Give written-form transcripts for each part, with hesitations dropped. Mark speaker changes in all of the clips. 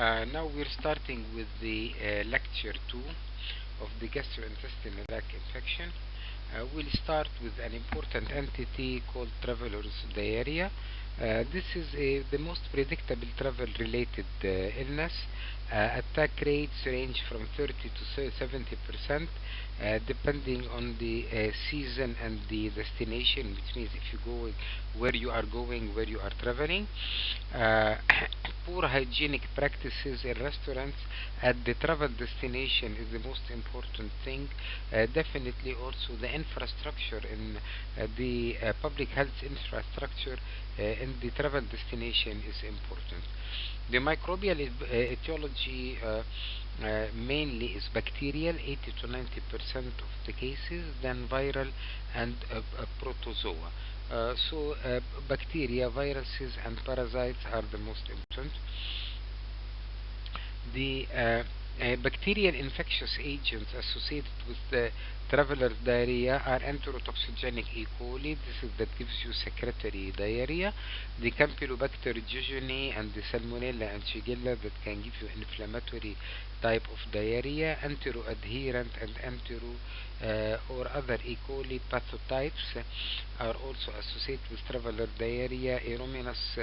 Speaker 1: Now we're starting with the lecture 2 of the gastrointestinal tract infection. We'll start with an important entity called traveler's diarrhea. This is the most predictable travel-related illness. Attack rates range from 30 to 70%, depending on the season and the destination, which means if you go where you are going, where you are traveling. Uh, Poor hygienic practices in restaurants at the travel destination is the most important thing. Definitely also the infrastructure in the public health infrastructure in the travel destination is important. The microbial etiology mainly is bacterial, 80 to 90% of the cases, then viral and protozoa. Bacteria, viruses, and parasites are the most important. The bacterial infectious agents associated with the traveler's diarrhea are enterotoxigenic E. coli. This is that gives you secretory diarrhea. The Campylobacter jejuni and the Salmonella and Shigella that can give you inflammatory type of diarrhea. Enteroadherent and entero or other E. coli pathotypes are also associated with traveler diarrhea. Aeromonas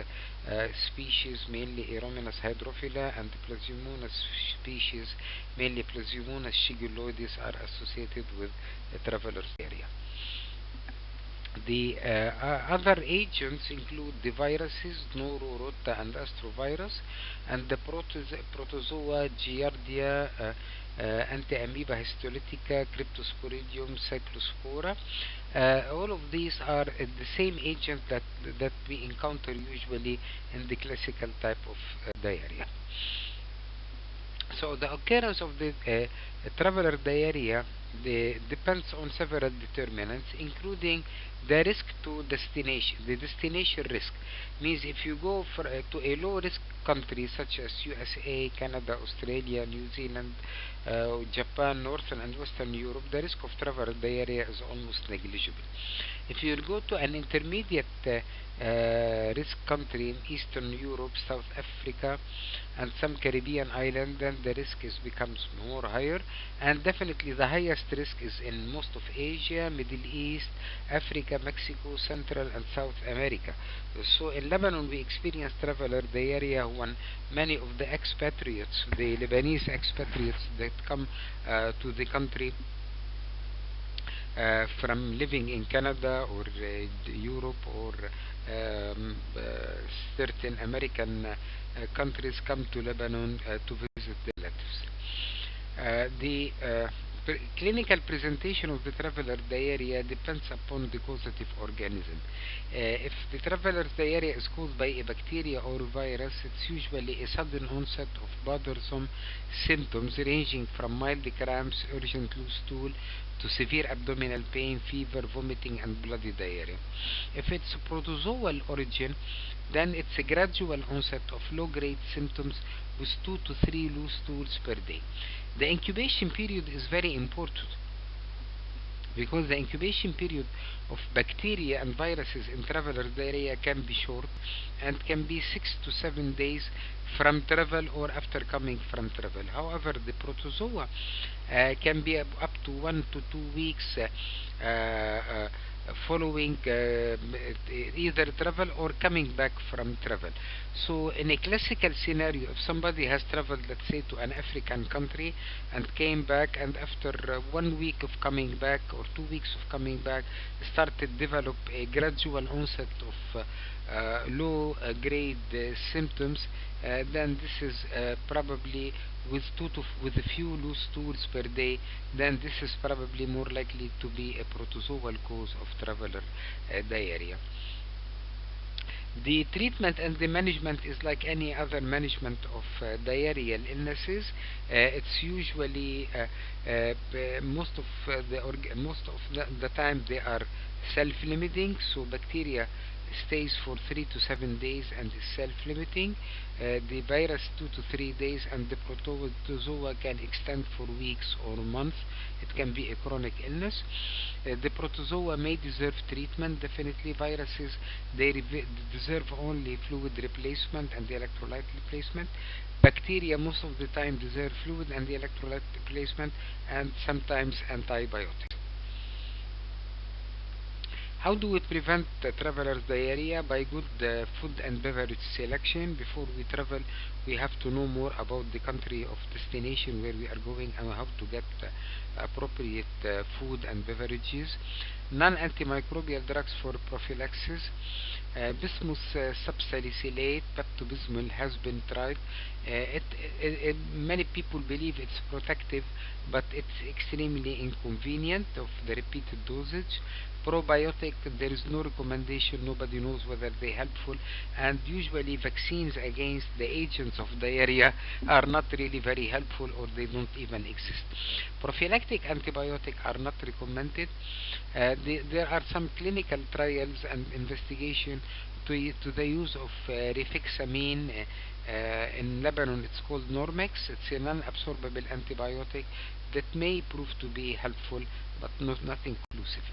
Speaker 1: species, mainly Aeromonas hydrophila, and Plasmonas species, mainly Plasmonas shigelloides, are associated with traveler's diarrhea. The other agents include the viruses, Noro, Rota, and Astrovirus, and the protozoa, Giardia, Antiamoeba histolytica, Cryptosporidium, Cyclospora. All of these are the same agent that we encounter usually in the classical type of diarrhea. So the occurrence of the traveler diarrhea depends on several determinants, including the risk to destination. The destination risk means if you go to a low risk country such as USA, Canada, Australia, New Zealand, Japan, Northern and Western Europe, the risk of traveler diarrhea is almost negligible. If you go to an intermediate risk country in Eastern Europe, South Africa, and some Caribbean islands, then the risk becomes more higher, and definitely the highest risk is in most of Asia, Middle East, Africa, Mexico, Central and South America. So in Lebanon we experience traveler diarrhea when many of the expatriates, the Lebanese expatriates that come to the country from living in Canada or Europe or certain American countries come to Lebanon to visit their relatives. The clinical presentation of the traveler diarrhea depends upon the causative organism. If the traveler's diarrhea is caused by a bacteria or virus, it's usually a sudden onset of bothersome symptoms ranging from mild cramps, urgent loose stool, to severe abdominal pain, fever, vomiting, and bloody diarrhea. If it's protozoal origin, then it's a gradual onset of low-grade symptoms with 2 to 3 loose stools per day. The incubation period is very important because the incubation period of bacteria and viruses in traveler diarrhea can be short and can be 6 to 7 days from travel or after coming from travel. However, the protozoa can be up to 1 to 2 weeks following either travel or coming back from travel. So in a classical scenario, if somebody has traveled, let's say, to an African country and came back, and after 1 week of coming back or 2 weeks of coming back started develop a gradual onset of low grade symptoms, then this is probably with a few loose stools per day, then this is probably more likely to be a protozoal cause of traveler diarrhea. The treatment and the management is like any other management of diarrheal illnesses. It's usually most of the time they are self-limiting. So bacteria stays for 3 to 7 days and is self-limiting. The virus 2 to 3 days, and the protozoa can extend for weeks or months. It can be a chronic illness. The protozoa may deserve treatment. Definitely, viruses deserve only fluid replacement and the electrolyte replacement. Bacteria most of the time deserve fluid and the electrolyte replacement, and sometimes antibiotics. How do we prevent travelers' diarrhea? By good food and beverage selection. Before we travel, we have to know more about the country of destination where we are going and how to get appropriate food and beverages. Non-antimicrobial drugs for prophylaxis. Bismuth subsalicylate, pepto-bismol, has been tried. Many people believe it's protective, but it's extremely inconvenient of the repeated dosage. Probiotic, there is no recommendation, nobody knows whether they're helpful, and usually vaccines against the agents of diarrhea are not really very helpful, or they don't even exist. Prophylactic antibiotics are not recommended. There are some clinical trials and investigation to the use of rifaximin. In Lebanon, it's called Normex. It's a non-absorbable antibiotic that may prove to be helpful, but not inclusive.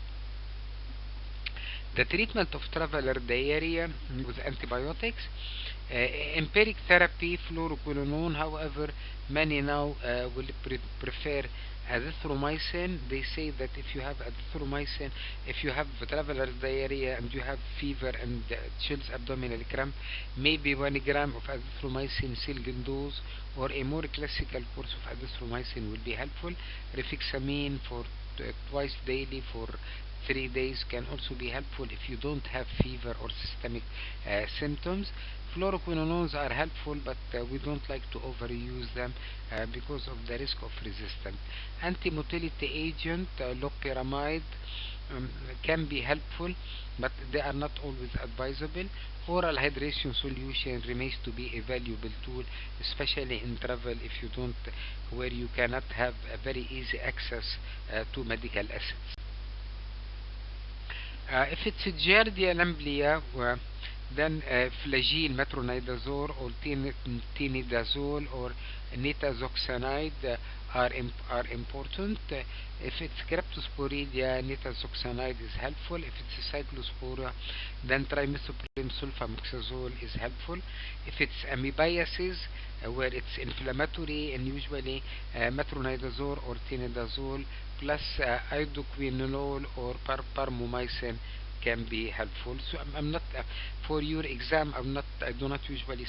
Speaker 1: The treatment of traveler diarrhea with antibiotics, empiric therapy, fluoroquinolone. However, many now will prefer azithromycin. They say that if you have azithromycin, if you have traveler's diarrhea and you have fever and chills, abdominal cramp, maybe 1 gram of azithromycin single dose or a more classical course of azithromycin will be helpful. Rifaximin for twice daily for 3 days can also be helpful if you don't have fever or systemic symptoms. Fluoroquinolones are helpful, but we don't like to overuse them because of the risk of resistance. Anti-motility agent, loperamide, can be helpful, but they are not always advisable. Oral hydration solution remains to be a valuable tool, especially in travel if you don't, where you cannot have a very easy access to medical assets. If it's a Giardia lamblia, then flagyl, metronidazole, or tinidazole, or nitazoxanide are important. If it's Cryptosporidea, nitazoxanide is helpful. If it's a Cyclospora, then trimethoprim sulfamoxazole is helpful. If it's amoebiasis, where it's inflammatory, and usually metronidazole or tinidazole plus idoquinolone or parmomycin can be helpful. So I'm not for your exam. I do not usually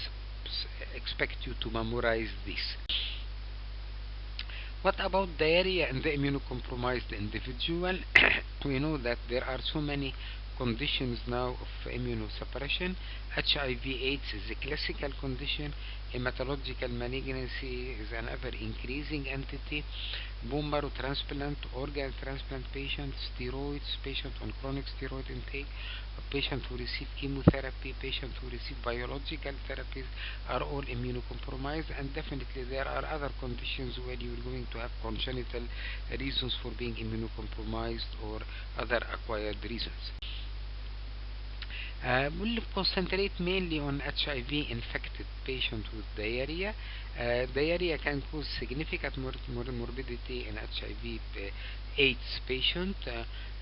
Speaker 1: expect you to memorize this. What about diarrhea in the immunocompromised individual? We know that there are so many conditions now of immunosuppression. HIV/AIDS is a classical condition. Hematological malignancy is an ever-increasing entity. Bone marrow transplant, organ transplant patients, steroids, patient on chronic steroid intake, patient who receive chemotherapy, patient who receive biological therapies are all immunocompromised, and definitely there are other conditions where you are going to have congenital reasons for being immunocompromised or other acquired reasons. We'll concentrate mainly on HIV-infected patients with diarrhea. Diarrhea can cause significant morbidity in HIV/AIDS patient.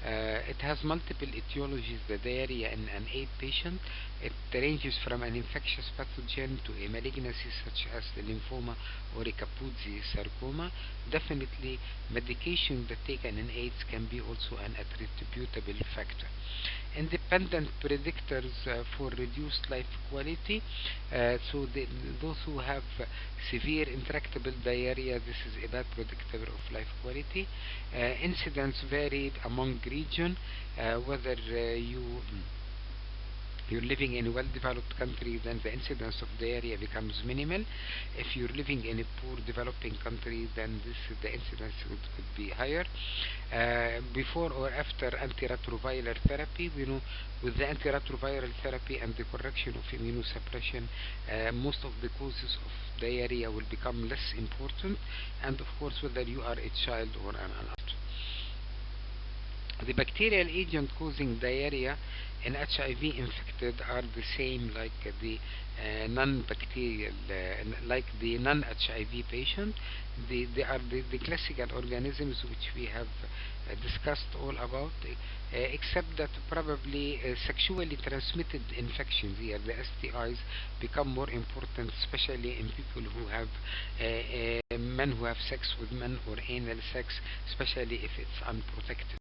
Speaker 1: It has multiple etiologies, the diarrhea in an AIDS patient. It ranges from an infectious pathogen to a malignancy such as the lymphoma or a Kaposi sarcoma. Definitely, medication that taken in AIDS can be also an attributable factor. Independent predictors for reduced life quality. Those who have severe intractable diarrhea, this is a bad predictor of life quality. Incidents vary among region, whether you're living in a well-developed country, then the incidence of diarrhea becomes minimal. If you're living in a poor developing country, then the incidence could be higher. Before or after antiretroviral therapy, we know with the antiretroviral therapy and the correction of immunosuppression, most of the causes of diarrhea will become less important, and of course whether you are a child or an adult. The bacterial agent causing diarrhea in HIV infected are the same like the non-bacterial, like the non-HIV patient. They are the classical organisms which we have discussed all about, except that probably sexually transmitted infections here, the STIs, become more important, especially in people who have men who have sex with men or anal sex, especially if it's unprotected.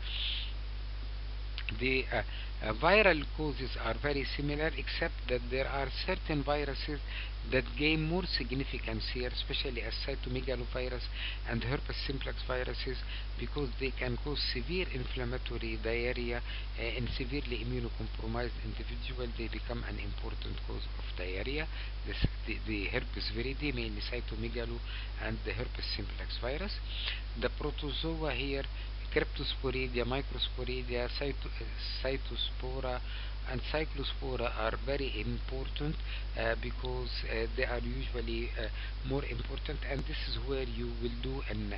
Speaker 1: The viral causes are very similar, except that there are certain viruses that gain more significance here, especially as cytomegalovirus and herpes simplex viruses, because they can cause severe inflammatory diarrhea in severely immunocompromised individuals. They become an important cause of diarrhea. The herpes viridae, mainly cytomegalo, and the herpes simplex virus. The protozoa here, Cryptosporidia, Microsporidia, Cytospora, and Cyclospora are very important because they are usually more important, and this is where you will do an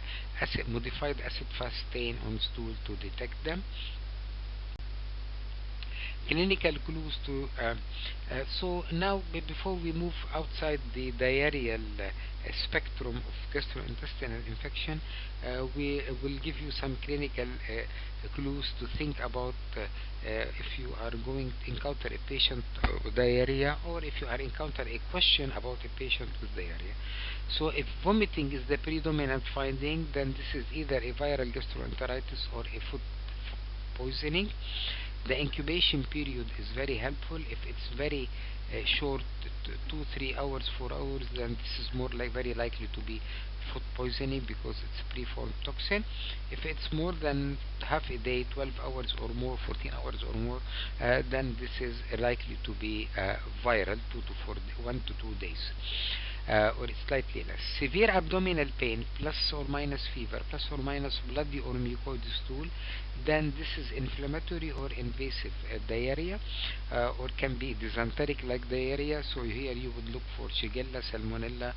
Speaker 1: modified acid fast stain on stool to detect them. Clinical clues to so now before we move outside the diarrheal spectrum of gastrointestinal infection, we will give you some clinical clues to think about if you are going to encounter a patient with diarrhea, or if you are encounter a question about a patient with diarrhea. So if vomiting is the predominant finding, then this is either a viral gastroenteritis or a food poisoning. The incubation period is very helpful. If it's very short, 2-3 hours, 4 hours, then this is more like very likely to be food poisoning because it's preformed toxin. If it's more than half a day, 12 hours or more, 14 hours or more, then this is likely to be viral, 1 to 2 days. Or slightly less. Severe abdominal pain, plus or minus fever, plus or minus bloody or mucoid stool, then this is inflammatory or invasive diarrhea, or can be dysenteric like diarrhea. So here you would look for Shigella, Salmonella,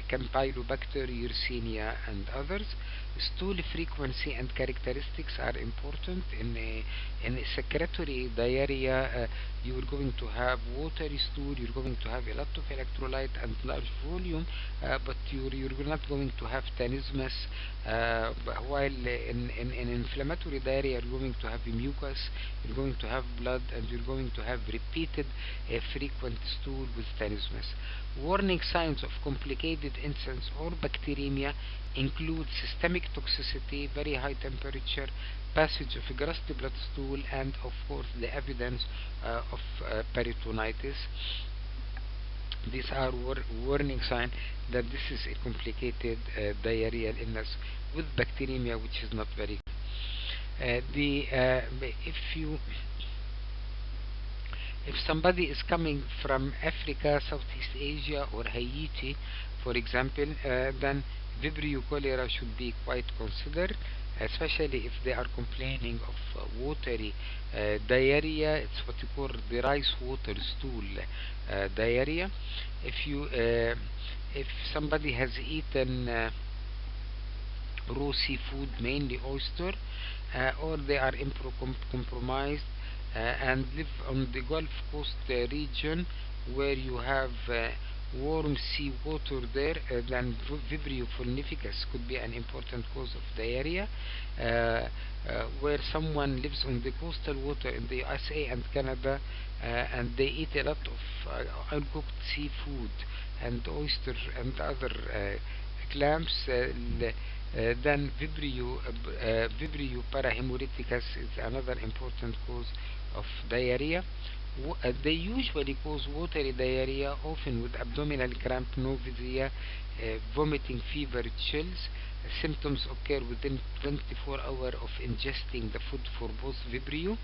Speaker 1: Campylobacter, Yersinia, and others. Stool frequency and characteristics are important. In a secretory diarrhea, you are going to have watery stool, you're going to have a lot of electrolyte and large volume, but you're not going to have tenesmus, while in inflammatory diarrhea you're going to have mucus, you're going to have blood, and you're going to have repeated frequent stool with tenesmus. Warning signs of complicated incidence or bacteremia include systemic toxicity, very high temperature, passage of grassy blood stool, and of course the evidence of peritonitis. These are warning signs that this is a complicated diarrheal illness with bacteremia, which is not very if somebody is coming from Africa, Southeast Asia, or Haiti, for example, then Vibrio cholera should be quite considered, especially if they are complaining of watery diarrhea. It's what you call the rice water stool diarrhea. If somebody has eaten raw seafood, mainly oyster, or they are immunocompromised and live on the Gulf Coast region where you have warm sea water there, then Vibrio vulnificus could be an important cause of diarrhea. Where someone lives on the coastal water in the USA and Canada, and they eat a lot of uncooked seafood and oyster and other clams, then Vibrio parahemolyticus is another important cause of diarrhea. They usually cause watery diarrhea, often with abdominal cramp, nausea, vomiting, fever, chills. Symptoms occur within 24 hours of ingesting the food for both Vibrio,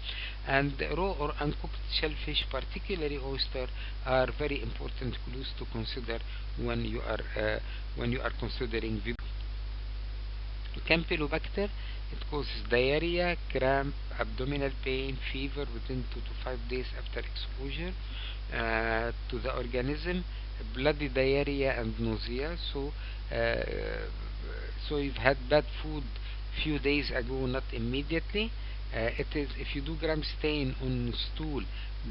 Speaker 1: and raw or uncooked shellfish, particularly oyster, are very important clues to consider when you are considering Vibrio. Campylobacter, it causes diarrhea, cramp, abdominal pain, fever within 2 to 5 days after exposure to the organism, bloody diarrhea and nausea. So you've had bad food few days ago, not immediately. It is, if you do gram stain on stool,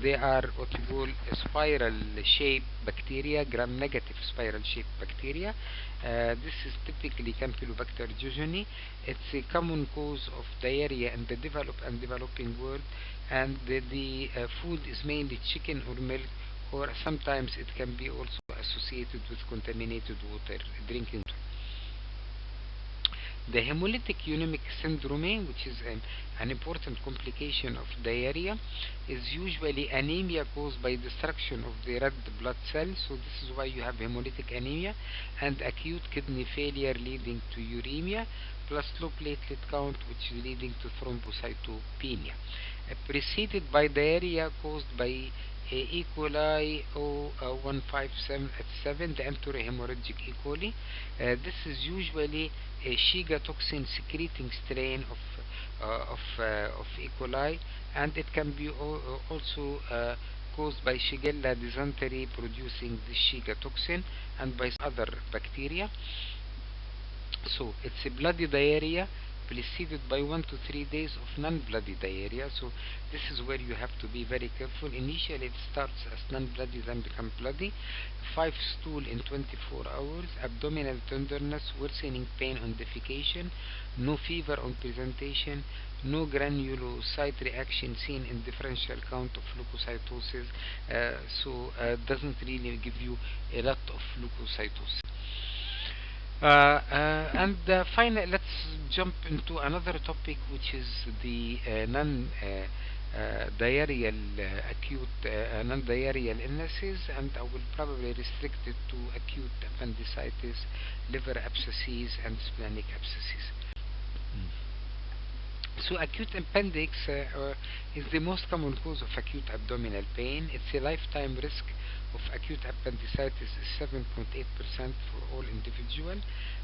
Speaker 1: they are what you call a spiral shape bacteria, gram negative spiral shape bacteria. This is typically Campylobacter jejuni. It's a common cause of diarrhea in the developed and developing world, and the food is mainly chicken or milk, or sometimes it can be also associated with contaminated water, drinking water. The hemolytic uremic syndrome, which is an important complication of diarrhea, is usually anemia caused by destruction of the red blood cells. So this is why you have hemolytic anemia, and acute kidney failure leading to uremia, plus low platelet count, which is leading to thrombocytopenia, preceded by diarrhea caused by E. coli 0157, the enterohemorrhagic E. coli. This is usually a Shiga toxin secreting strain of E. coli, and it can be also caused by Shigella dysentery producing the Shiga toxin, and by other bacteria. So it's a bloody diarrhea preceded by 1 to 3 days of non-bloody diarrhea. So this is where you have to be very careful. Initially it starts as non-bloody, then become bloody. 5 stool in 24 hours, abdominal tenderness, worsening pain on defecation, no fever on presentation, no granulocyte reaction seen in differential count of leukocytosis. Doesn't really give you a lot of leukocytosis. And finally, let's jump into another topic, which is the non-diarrheal non-diarrheal illnesses, and I will probably restrict it to acute appendicitis, liver abscesses, and splenic abscesses. So acute appendix is the most common cause of acute abdominal pain. It's a lifetime risk of acute appendicitis is 7.8% for all individuals.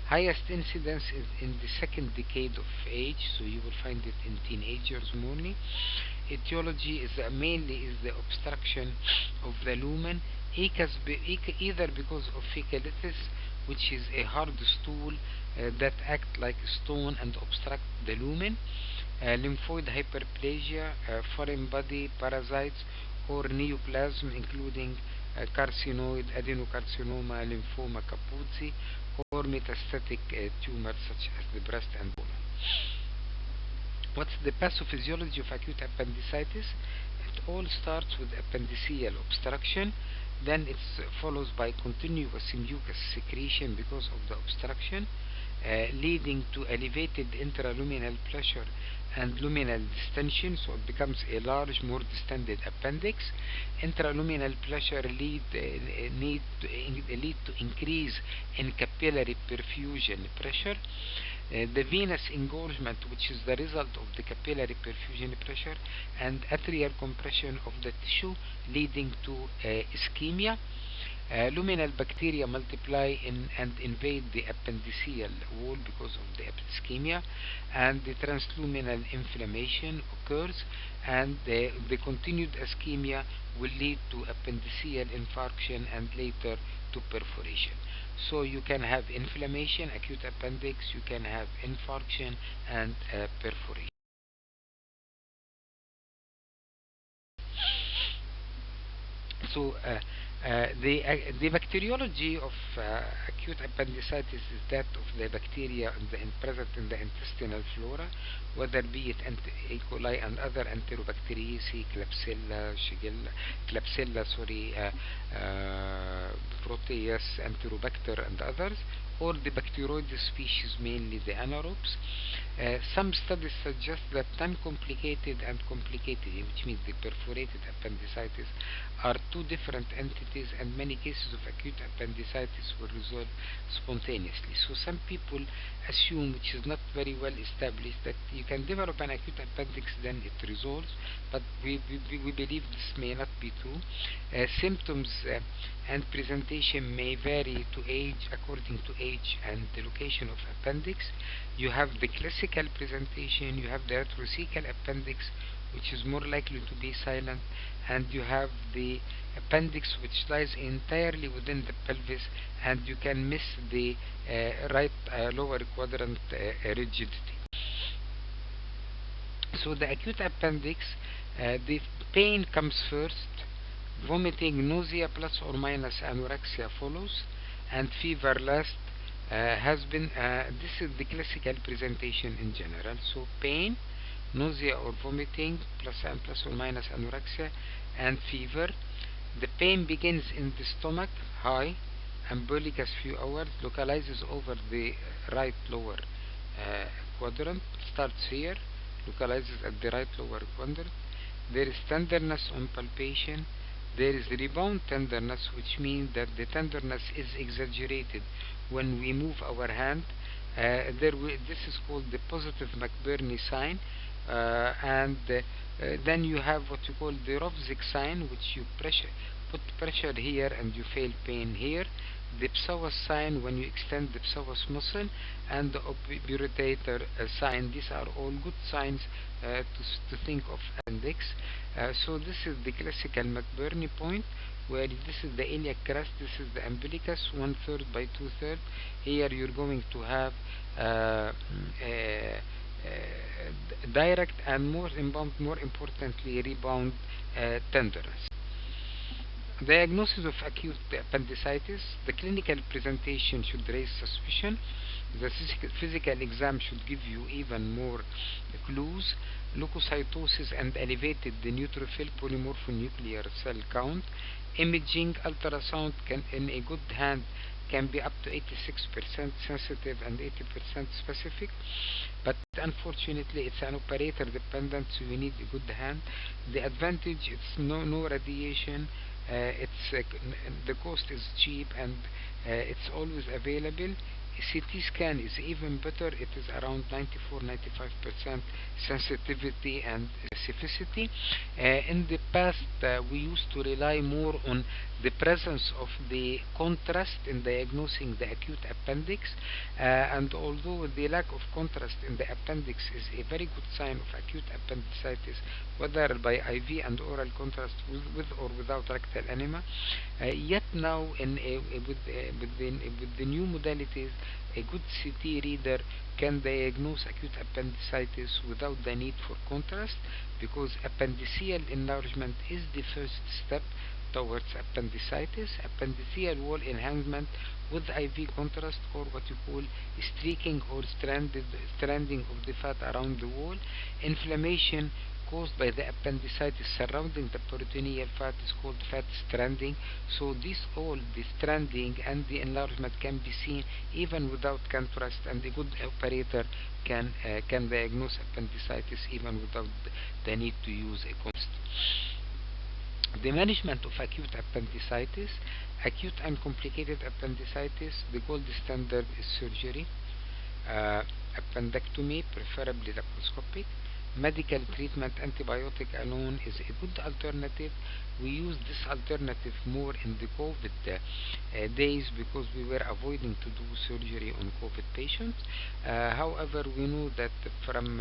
Speaker 1: Highest incidence is in the second decade of age, so you will find it in teenagers mainly. Etiology is mainly is the obstruction of the lumen, either because of fecalitis, which is a hard stool that act like a stone and obstruct the lumen, lymphoid hyperplasia, foreign body parasites, or neoplasm, including carcinoid, adenocarcinoma, lymphoma Kaposi, or metastatic tumors such as the breast and bone. What's the pathophysiology of acute appendicitis? It all starts with appendiceal obstruction, then it's follows by continuous mucus secretion because of the obstruction, leading to elevated intraluminal pressure and luminal distension, so it becomes a large, more distended appendix. Intraluminal pressure lead to increase in capillary perfusion pressure. The venous engorgement, which is the result of the capillary perfusion pressure, and atrial compression of the tissue, leading to ischemia. Luminal bacteria multiply and invade the appendiceal wall because of the ischemia, and the transluminal inflammation occurs, and the continued ischemia will lead to appendiceal infarction and later to perforation. So you can have inflammation, acute appendix, you can have infarction and perforation. So the bacteriology of acute appendicitis is that of the bacteria present in the intestinal flora, whether be it E. coli and other Enterobacteriaceae, Klebsiella, Shigella, Klebsiella, Proteus, Enterobacter, and others, or the bacteroid species, mainly the anaerobes. Some studies suggest that non-complicated and complicated, which means the perforated appendicitis, are two different entities, and many cases of acute appendicitis will resolve spontaneously. So some people assume, which is not very well established, that you can develop an acute appendix, then it resolves, but we believe this may not be true. Symptoms and presentation may vary to age, according to age and the location of appendix. You have the classical presentation, you have the retrocecal appendix, which is more likely to be silent, and you have the appendix which lies entirely within the pelvis, and you can miss the right lower quadrant rigidity. So the acute appendix, the pain comes first, vomiting, nausea plus or minus anorexia follows, and fever last. This is the classical presentation in general. So pain, nausea or vomiting plus or minus anorexia, and fever. The pain begins in the stomach, high, umbilicus few hours, localizes over the right lower quadrant, starts here, localizes at the right lower quadrant. There is tenderness on palpation. There is rebound tenderness, which means that the tenderness is exaggerated when we move our hand. This is called the positive McBurney sign. Then you have what you call the Rovzig sign, which you put pressure here and you feel pain here. The psoas sign, when you extend the psoas muscle, and the obturator sign. These are all good signs to think of appendix. So this is the classical McBurney point, where this is the iliac crest, this is the umbilicus, 1/3 by 2/3. Here you're going to have direct and more importantly rebound tenderness. Diagnosis of acute appendicitis. The clinical presentation should raise suspicion. The physical exam should give you even more clues. Leukocytosis and elevated the neutrophil polymorphonuclear cell count. Imaging, ultrasound in a good hand can be up to 86% sensitive and 80% specific, but unfortunately it's an operator dependent, so you need a good hand. The advantage, it's no radiation, the cost is cheap, and it's always available. CT scan is even better. It is around 94-95% sensitivity and specificity. In the past, we used to rely more on the presence of the contrast in diagnosing the acute appendix, and although the lack of contrast in the appendix is a very good sign of acute appendicitis, whether by IV and oral contrast with or without rectal enema, yet now with the new modalities, a good CT reader can diagnose acute appendicitis without the need for contrast, because appendiceal enlargement is the first step towards appendicitis. Appendiceal wall enhancement with IV contrast, or what you call streaking or stranding of the fat around the wall. Inflammation caused by the appendicitis surrounding the peritoneal fat is called fat stranding. So the stranding and the enlargement can be seen even without contrast, and a good operator can diagnose appendicitis even without the need to use a contrast. The management of acute appendicitis. Acute and complicated appendicitis, the gold standard is surgery, appendectomy, preferably laparoscopic. Medical treatment, antibiotic alone is a good alternative. We use this alternative more in the COVID days, because we were avoiding to do surgery on COVID patients. However, we know that from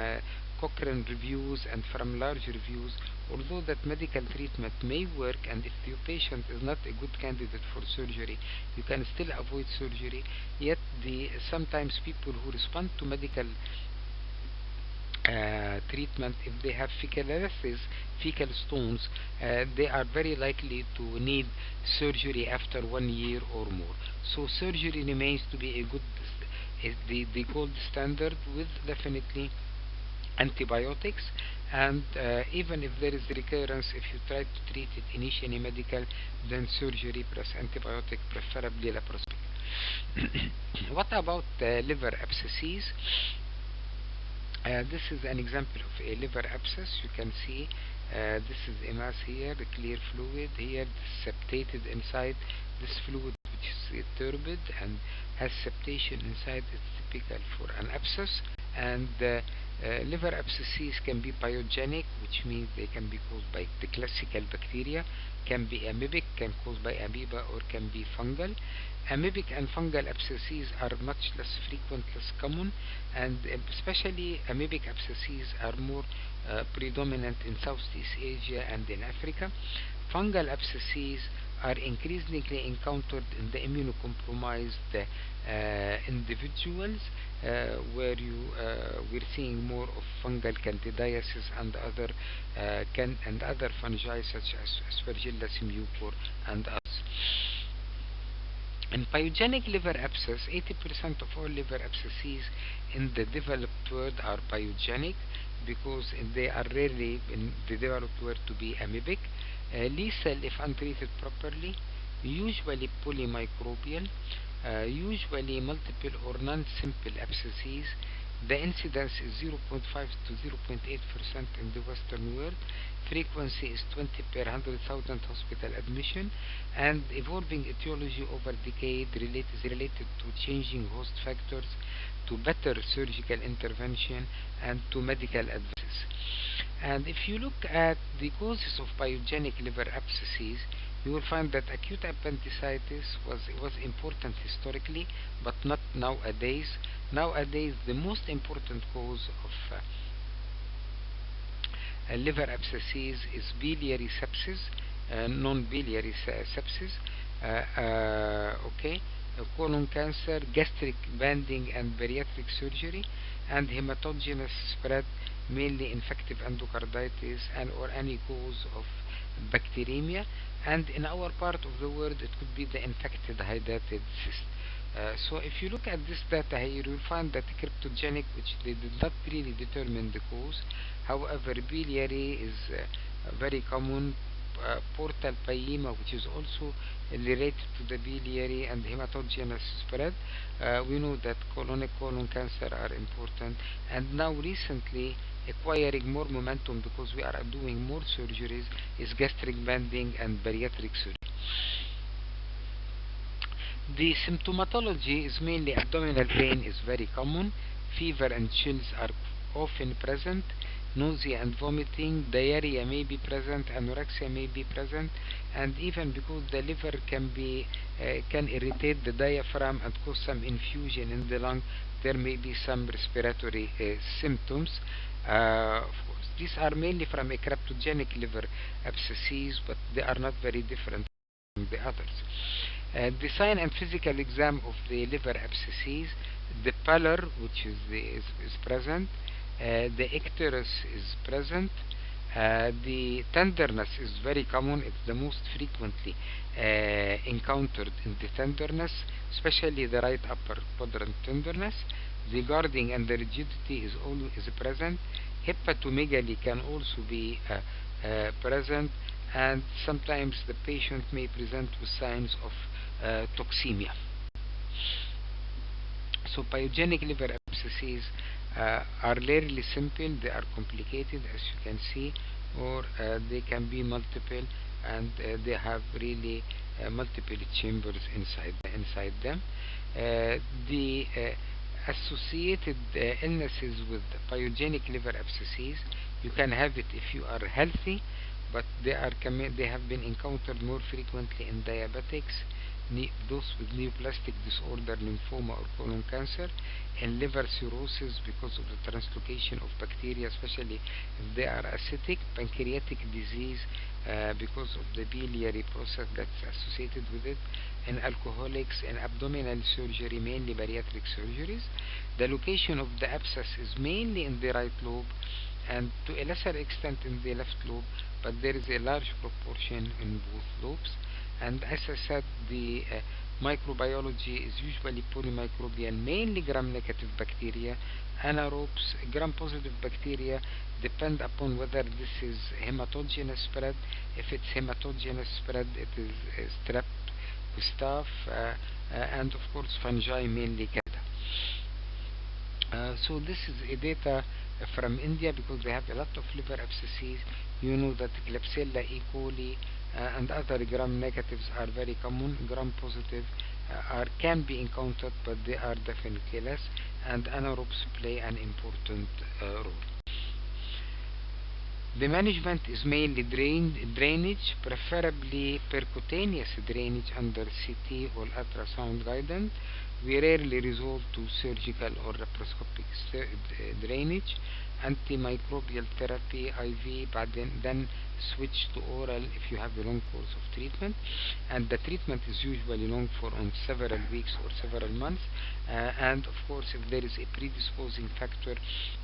Speaker 1: Cochrane reviews and from large reviews, although that medical treatment may work, and if your patient is not a good candidate for surgery, you can still avoid surgery. Yet sometimes people who respond to medical treatment, if they have fecal stones, they are very likely to need surgery after 1 year or more. So surgery remains to be the gold standard, with definitely antibiotics, and even if there is recurrence, if you try to treat it initially medical, then surgery plus antibiotic, preferably laparoscopic. What about liver abscesses? This is an example of a liver abscess. You can see this is a mass here, the clear fluid here, septated inside. This fluid, which is turbid and has septation inside, is typical for an abscess. And liver abscesses can be pyogenic, which means they can be caused by the classical bacteria, can be amoebic, can caused by amoeba, or can be fungal. Amoebic and fungal abscesses are much less frequent, less common, and especially amoebic abscesses are more predominant in Southeast Asia and in Africa. Fungal abscesses are increasingly encountered in the immunocompromised individuals, where we're seeing more of fungal candidiasis and other fungi such as Aspergillus mucor and others. In pyogenic liver abscess, 80% of all liver abscesses in the developed world are pyogenic because they are rarely in the developed world to be amoebic, lethal if untreated properly, usually polymicrobial, usually multiple or non-simple abscesses. The incidence is 0.5 to 0.8% in the Western world. Frequency is 20 per 100,000 hospital admission, and evolving etiology over decade is related to changing host factors, to better surgical intervention, and to medical advances. And if you look at the causes of pyogenic liver abscesses, you will find that acute appendicitis was important historically, but not nowadays. Nowadays, the most important cause of liver abscesses is biliary sepsis, non-biliary sepsis, colon cancer, gastric banding and bariatric surgery, and hematogenous spread, mainly infective endocarditis and or any cause of bacteremia. And in our part of the world, it could be the infected hydatid cyst. So if you look at this data here, you will find that cryptogenic, which they did not really determine the cause. However, biliary is very common. Portal pyema, which is also related to the biliary and hematogenous spread. We know that colon cancer are important, and now recently acquiring more momentum because we are doing more surgeries is gastric banding and bariatric surgery. The symptomatology is mainly abdominal pain is very common, fever and chills are often present, nausea and vomiting, diarrhea may be present, anorexia may be present, and even because the liver can irritate the diaphragm and cause some infusion in the lung, there may be some respiratory symptoms. Of course, these are mainly from a cryptogenic liver abscesses, but they are not very different from the others. The sign and physical exam of the liver abscesses: the pallor, which is present, the icterus is present, the tenderness is very common. It's the most frequently encountered in the tenderness, especially the right upper quadrant tenderness. The guarding and the rigidity is always present. Hepatomegaly can also be present, and sometimes the patient may present with signs of toxemia. So pyogenic liver abscesses are rarely simple, they are complicated, as you can see, or they can be multiple, and they have really multiple chambers inside them. The associated illnesses with pyogenic liver abscesses, you can have it if you are healthy, but they have been encountered more frequently in diabetics, those with neoplastic disorder, lymphoma or colon cancer, and liver cirrhosis because of the translocation of bacteria, especially if they are acidic, pancreatic disease because of the biliary process that's associated with it, and alcoholics, and abdominal surgery, mainly bariatric surgeries. The location of the abscess is mainly in the right lobe, and to a lesser extent in the left lobe, but there is a large proportion in both lobes. And as I said, the microbiology is usually polymicrobial, mainly gram-negative bacteria. Anaerobes, gram-positive bacteria depend upon whether this is hematogenous spread. If it's hematogenous spread, it is strep staph, and of course fungi, mainly Candida. So this is a data from India, because they have a lot of liver abscesses. You know that Klebsiella E. coli and other gram-negatives are very common. Gram-positive can be encountered, but they are definitely less, and anaerobes play an important role. The management is mainly drainage, preferably percutaneous drainage under CT or ultrasound guidance. We rarely resort to surgical or laparoscopic drainage. Antimicrobial therapy IV, but then switch to oral if you have a long course of treatment, and the treatment is usually long for on several weeks or several months. And of course, if there is a predisposing factor,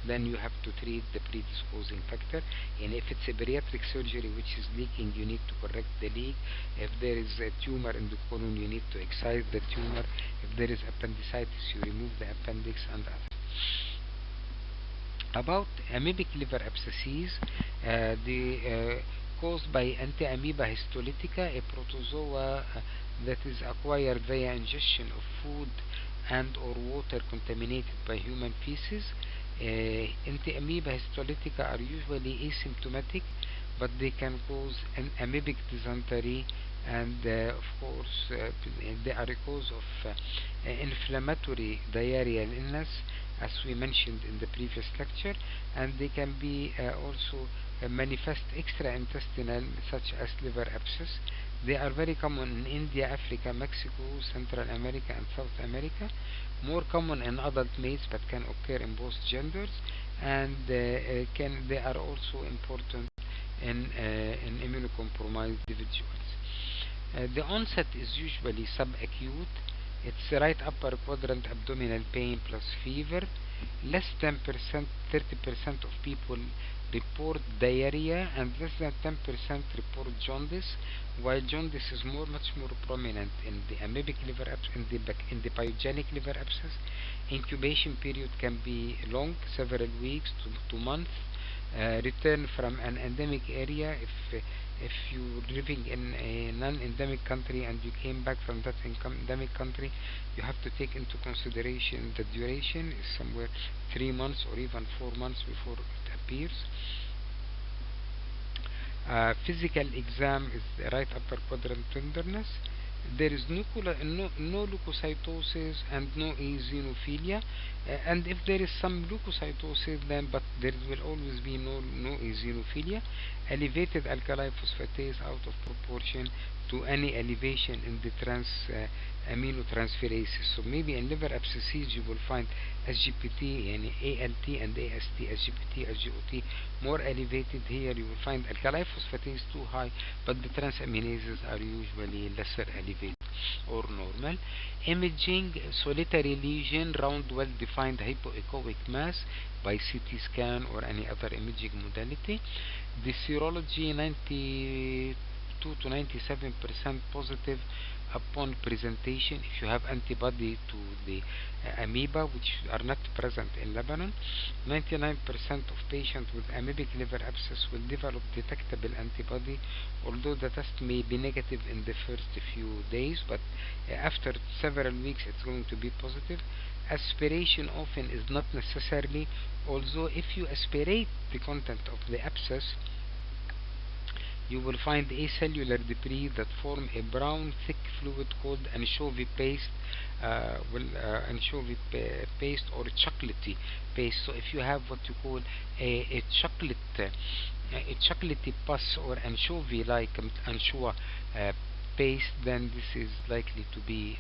Speaker 1: then you have to treat the predisposing factor. And if it's a bariatric surgery which is leaking, you need to correct the leak. If there is a tumor in the colon, you need to excise the tumor. If there is appendicitis, you remove the appendix and others. About amoebic liver abscesses, caused by anti-amoeba histolytica, a protozoa that is acquired via ingestion of food and or water contaminated by human feces. Anti-amoeba histolytica are usually asymptomatic, but they can cause an amoebic dysentery, and of course they are a cause of inflammatory diarrheal illness, as we mentioned in the previous lecture, and they can be also manifest extraintestinal, such as liver abscess. They are very common in India, Africa, Mexico, Central America, and South America. More common in adult males, but can occur in both genders, and they are also important in immunocompromised individuals. The onset is usually subacute. It's right upper quadrant abdominal pain plus fever. Less than 30% of people report diarrhea, and less than 10% report jaundice, while jaundice is much more prominent in the amoebic liver abscess, in the pyogenic liver abscess. Incubation period can be long, several weeks to months. Return from an endemic area, if you're living in a non-endemic country and you came back from that endemic country, you have to take into consideration the duration is somewhere 3 months or even 4 months before it appears. Physical exam is the right upper quadrant tenderness. There is no leukocytosis and no eosinophilia, and if there is some leukocytosis, then but there will always be no eosinophilia. Elevated alkali phosphatase out of proportion to any elevation in the aminotransferases. So maybe in liver abscesses you will find SGPT and ALT and AST, SGPT, SGOT more elevated. Here you will find alkali phosphatase too high, but the transaminases are usually lesser elevated or normal. Imaging: solitary lesion, round well-defined hypoechoic mass by CT scan or any other imaging modality. The serology 92 to 97% positive upon presentation if you have antibody to the amoeba, which are not present in Lebanon. 99% of patients with amoebic liver abscess will develop detectable antibody, although the test may be negative in the first few days, but after several weeks it's going to be positive. Aspiration often is not necessarily, although if you aspirate the content of the abscess, you will find acellular debris that form a brown thick fluid called anchovy paste, paste or chocolatey paste. So if you have what you call a chocolatey pus or anchovy-like anchoa paste, then this is likely to be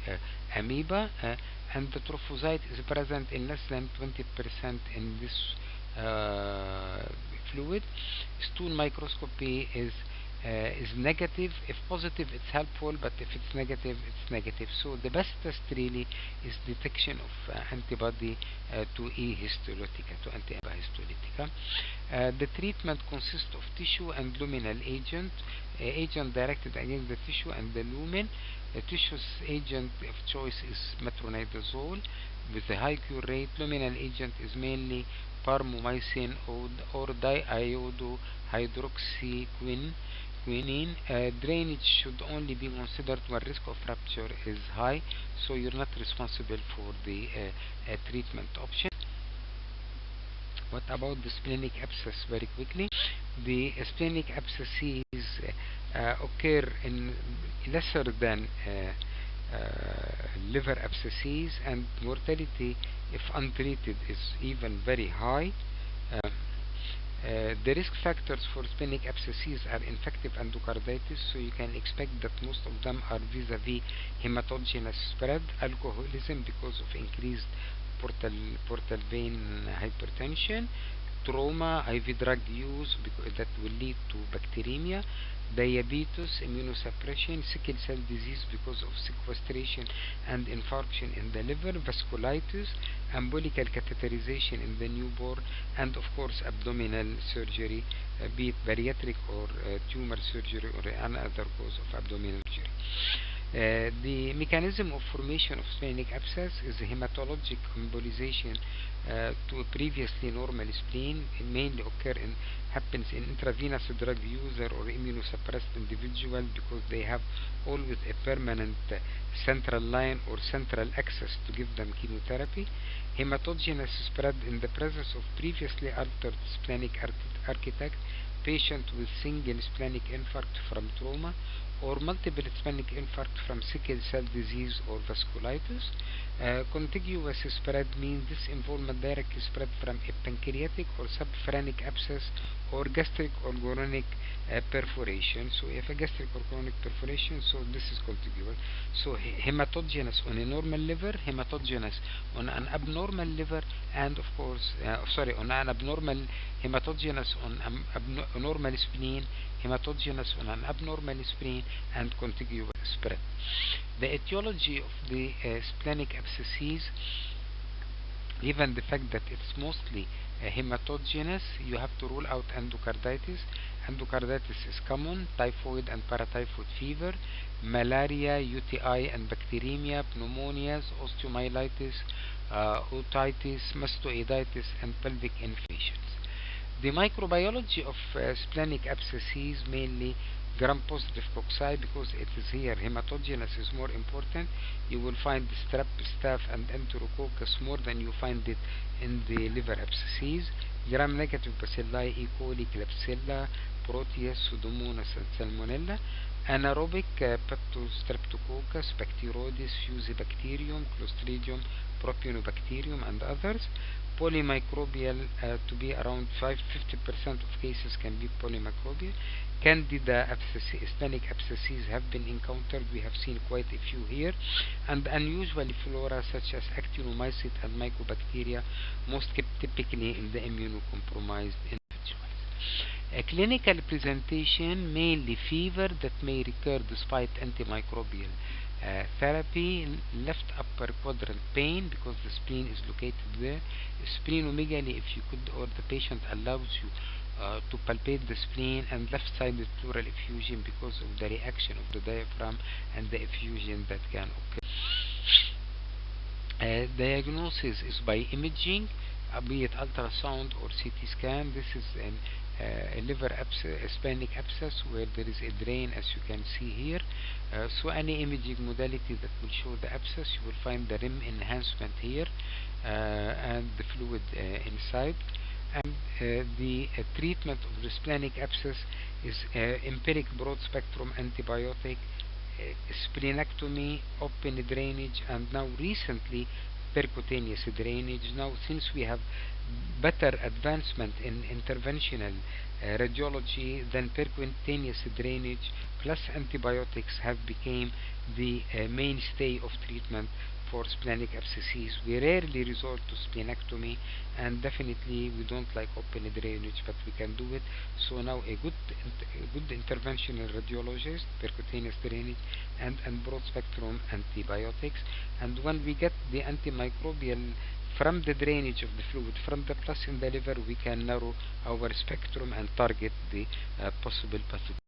Speaker 1: amoeba, and the trophocyte is present in less than 20% in this fluid. Stool microscopy is negative. If positive, it's helpful, but if it's negative, it's negative. So the best test really is detection of antibody to anti-amoeba histolytica. The treatment consists of tissue and luminal agent. Agent directed against the tissue and the lumen. The tissue's agent of choice is metronidazole with a high cure rate. Luminal agent is mainly parmomycin or diiodohydroxyquinine. Drainage should only be considered when risk of rupture is high, so you're not responsible for the treatment option. What about the splenic abscess? Very quickly, the splenic abscesses occur in lesser than liver abscesses, and mortality if untreated is even very high. The risk factors for splenic abscesses are infective endocarditis, so you can expect that most of them are vis-a-vis hematogenous spread, alcoholism because of increased portal vein hypertension, trauma, IV drug use that will lead to bacteremia, diabetes, immunosuppression, sickle cell disease because of sequestration and infarction in the liver, vasculitis, umbilical catheterization in the newborn, and of course abdominal surgery, be it bariatric or tumor surgery or another cause of abdominal surgery. The mechanism of formation of splenic abscess is hematologic embolization to a previously normal spleen. It mainly happens in intravenous drug user or immunosuppressed individual because they have always a permanent central line or central access to give them chemotherapy. Hematogenous spread in the presence of previously altered splenic architect, patient with single splenic infarct from trauma, or multiple splenic infarct from sickle cell disease or vasculitis. Contiguous spread means this involvement directly spread from a pancreatic or subphrenic abscess or gastric or colonic perforation. So if a gastric or colonic perforation, so this is contiguous. So hematogenous on a normal liver, hematogenous on an abnormal liver, and of course, on an abnormal hematogenous on a normal spleen, hematogenous on an abnormal spleen, and contiguous spread. The etiology of the splenic abscesses, given the fact that it's mostly hematogenous, you have to rule out endocarditis. Endocarditis is common, typhoid and paratyphoid fever, malaria, UTI and bacteremia, pneumonias, osteomyelitis, otitis, mastoiditis, and pelvic infections. The microbiology of splenic abscesses, mainly gram-positive cocci, because it is here hematogenous is more important. You will find strep, staph, and enterococcus more than you find it in the liver abscesses. Gram-negative bacilli, E. coli, Klebsiella, Proteus, Pseudomonas, and Salmonella. Anaerobic Streptococcus, Bacteroides, Fusobacterium, Clostridium, Propionibacterium, and others. Polymicrobial, to be around 50% of cases can be polymicrobial. Candida abscesses, splenic abscesses have been encountered. We have seen quite a few here, and unusual flora such as actinomycete and mycobacteria, most typically in the immunocompromised individuals. A clinical presentation, mainly fever that may recur despite antimicrobial therapy, left upper quadrant pain because the spleen is located there, splenomegaly if you could, or the patient allows you to palpate the spleen, and left-sided pleural effusion because of the reaction of the diaphragm and the effusion that can occur. Diagnosis is by imaging, be it ultrasound or CT scan. This is a liver abscess, a splenic abscess where there is a drain, as you can see here. So any imaging modality that will show the abscess, you will find the rim enhancement here and the fluid inside. And the treatment of the splenic abscess is empiric broad spectrum antibiotic, splenectomy, open drainage, and now recently percutaneous drainage. Now, since we have better advancement in interventional radiology, then percutaneous drainage plus antibiotics have become the mainstay of treatment for splenic abscesses. We rarely resort to splenectomy, and definitely we don't like open drainage, but we can do it. So now a good interventional radiologist, percutaneous drainage, and broad spectrum antibiotics. And when we get the antimicrobial from the drainage of the fluid from the pus in the liver, we can narrow our spectrum and target the possible pathogen.